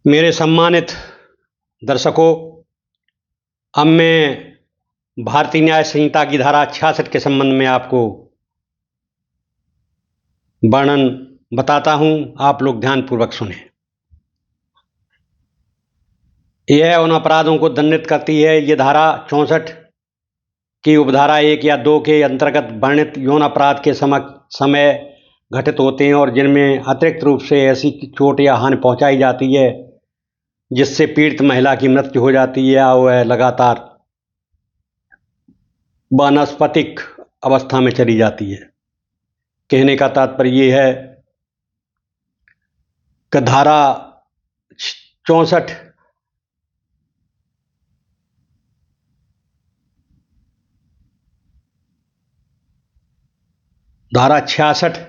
मेरे सम्मानित दर्शकों, अब मैं भारतीय न्याय संहिता की धारा 66 के संबंध में आपको वर्णन बताता हूं। आप लोग ध्यानपूर्वक सुनें। यह उन अपराधों को दंडित करती है। ये धारा 64 की उपधारा 1 या 2 के अंतर्गत वर्णित यौन अपराध के समय घटित होते हैं और जिनमें अतिरिक्त रूप से ऐसी चोट या हानि पहुंचाई जाती है जिससे पीड़ित महिला की मृत्यु हो जाती है या वह लगातार वानस्पतिक अवस्था में चली जाती है। कहने का तात्पर्य यह है कि धारा 64 धारा 66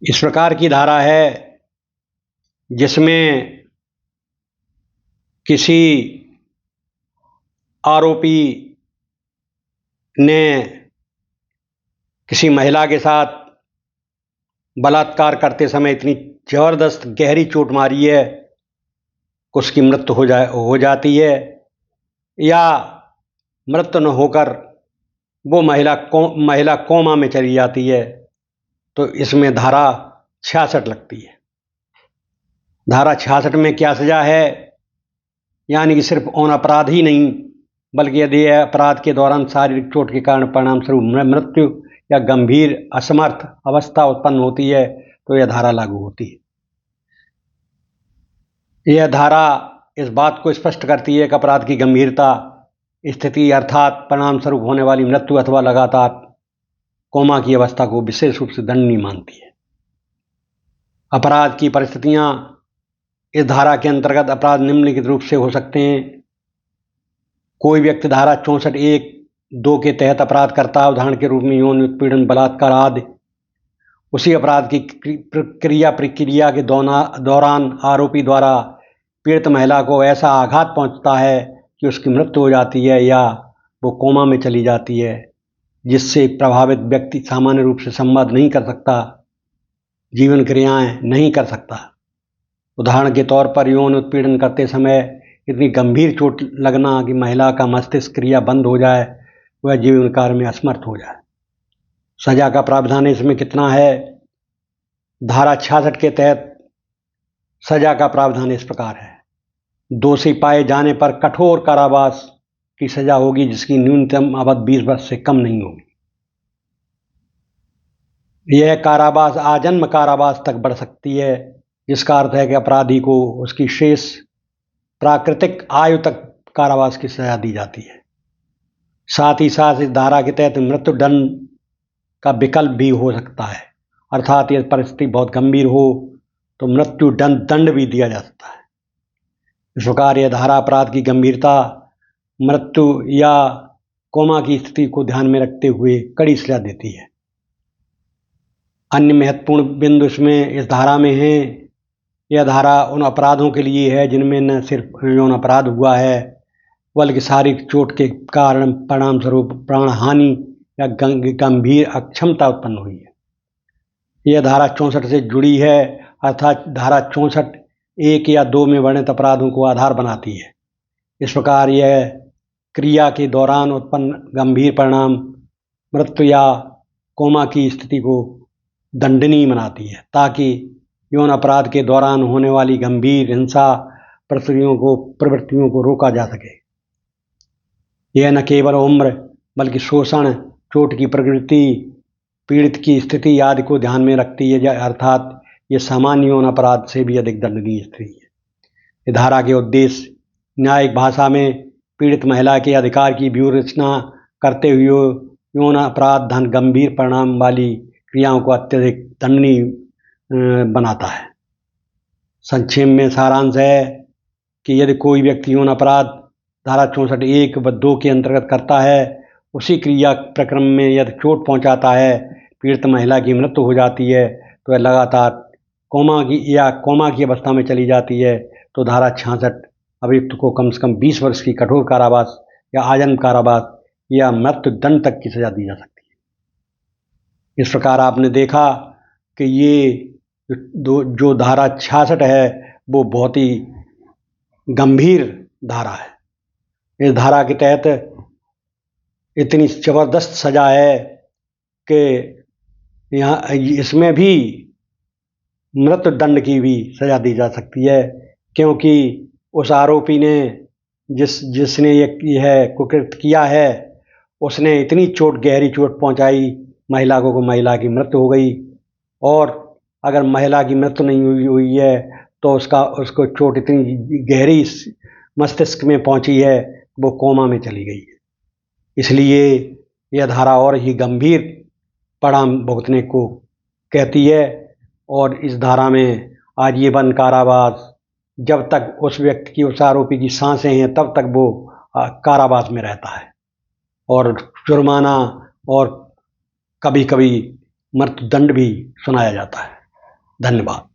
इस प्रकार की धारा है जिसमें किसी आरोपी ने किसी महिला के साथ बलात्कार करते समय इतनी जबरदस्त गहरी चोट मारी है कि उसकी मृत्यु हो जाती है या मृत्यु न होकर वो महिला कोमा में चली जाती है, तो इसमें धारा 66 लगती है। धारा 66 में क्या सजा है? यानी कि सिर्फ उन अपराध ही नहीं बल्कि यदि यह अपराध के दौरान शारीरिक चोट के कारण परिणाम स्वरूप मृत्यु या गंभीर असमर्थ अवस्था उत्पन्न होती है तो यह धारा लागू होती है। यह धारा इस बात को स्पष्ट करती है कि अपराध की गंभीरता स्थिति अर्थात परिणाम स्वरूप होने वाली मृत्यु अथवा लगातार कोमा की अवस्था को विशेष रूप से दंडनीय मानती है। अपराध की परिस्थितियां इस धारा के अंतर्गत अपराध निम्नलिखित रूप से हो सकते हैं। कोई व्यक्ति धारा 64(1)(2) के तहत अपराध करता है, उदाहरण के रूप में यौन उत्पीड़न, बलात्कार आदि। उसी अपराध की प्रक्रिया के दौरान आरोपी द्वारा पीड़ित महिला को ऐसा आघात पहुंचता है कि उसकी मृत्यु हो जाती है या वो कोमा में चली जाती है, जिससे प्रभावित व्यक्ति सामान्य रूप से संवाद नहीं कर सकता, जीवन क्रियाएं नहीं कर सकता। उदाहरण के तौर पर यौन उत्पीड़न करते समय इतनी गंभीर चोट लगना कि महिला का मस्तिष्क क्रिया बंद हो जाए, वह जीवन कार्य में असमर्थ हो जाए। सजा का प्रावधान इसमें कितना है? धारा 66 के तहत सजा का प्रावधान इस प्रकार है। दोषी पाए जाने पर कठोर कारावास की सजा होगी जिसकी न्यूनतम अवधि 20 वर्ष से कम नहीं होगी। यह कारावास आजन्म कारावास तक बढ़ सकती है, जिसका अर्थ है कि अपराधी को उसकी शेष प्राकृतिक आयु तक कारावास की सजा दी जाती है। साथ ही साथ इस धारा के तहत मृत्युदंड का विकल्प भी हो सकता है, अर्थात यदि परिस्थिति बहुत गंभीर हो तो मृत्युदंड भी दिया जा सकता है। इस प्रकार यह धारा अपराध की गंभीरता, मृत्यु या कोमा की स्थिति को ध्यान में रखते हुए कड़ी सजा देती है। अन्य महत्वपूर्ण बिंदु इसमें इस धारा में है। यह धारा उन अपराधों के लिए है जिनमें न सिर्फ यौन अपराध हुआ है बल्कि शारीरिक चोट के कारण परिणाम स्वरूप प्राण हानि या गंभीर अक्षमता उत्पन्न हुई है। यह धारा 64 से जुड़ी है, अर्थात धारा 64(1) या 2 में वर्णित अपराधों को आधार बनाती है। इस प्रकार यह क्रिया के दौरान उत्पन्न गंभीर परिणाम मृत्यु या कोमा की स्थिति को दंडनीय बनाती है, ताकि यौन अपराध के दौरान होने वाली गंभीर हिंसा प्रवृत्तियों को रोका जा सके। यह न केवल उम्र बल्कि शोषण, चोट की प्रकृति, पीड़ित की स्थिति आदि को ध्यान में रखती है, अर्थात यह सामान्य यौन अपराध से भी अधिक दंडनीय स्थिति है। इस धारा के उद्देश्य न्यायिक भाषा में पीड़ित महिला के अधिकार की व्यूह रचना करते हुए यौन अपराध गंभीर परिणाम वाली क्रियाओं को अत्यधिक दंडनीय बनाता है। संक्षेप में सारांश है कि यदि कोई व्यक्ति यौन अपराध धारा 64(1) व 2 के अंतर्गत करता है, उसी क्रिया प्रक्रम में यदि चोट पहुंचाता है, पीड़ित महिला की मृत्यु हो जाती है तो वह लगातार कोमा की अवस्था में चली जाती है, तो धारा 66 अभियुक्त को कम से कम 20 वर्ष की कठोर कारावास या आजन्म कारावास या मृत्युदंड तक की सजा दी जा सकती है। इस प्रकार आपने देखा कि ये जो धारा 66 है वो बहुत ही गंभीर धारा है। इस धारा के तहत इतनी ज़बरदस्त सज़ा है कि यहाँ इसमें भी मृत्युदंड की भी सज़ा दी जा सकती है, क्योंकि उस आरोपी ने जिसने यह कुकृत्य किया है उसने इतनी गहरी चोट पहुंचाई महिला को, महिला की मृत्यु हो गई। और अगर महिला की मृत्यु नहीं हुई है तो उसको चोट इतनी गहरी मस्तिष्क में पहुंची है, वो कोमा में चली गई है। इसलिए यह धारा और ही गंभीर परिणाम भुगतने को कहती है। और इस धारा में आजीवन कारावास, जब तक उस व्यक्ति की, उस आरोपी की सांसें हैं तब तक वो कारावास में रहता है, और जुर्माना और कभी कभी मृत्युदंड भी सुनाया जाता है। धन्यवाद।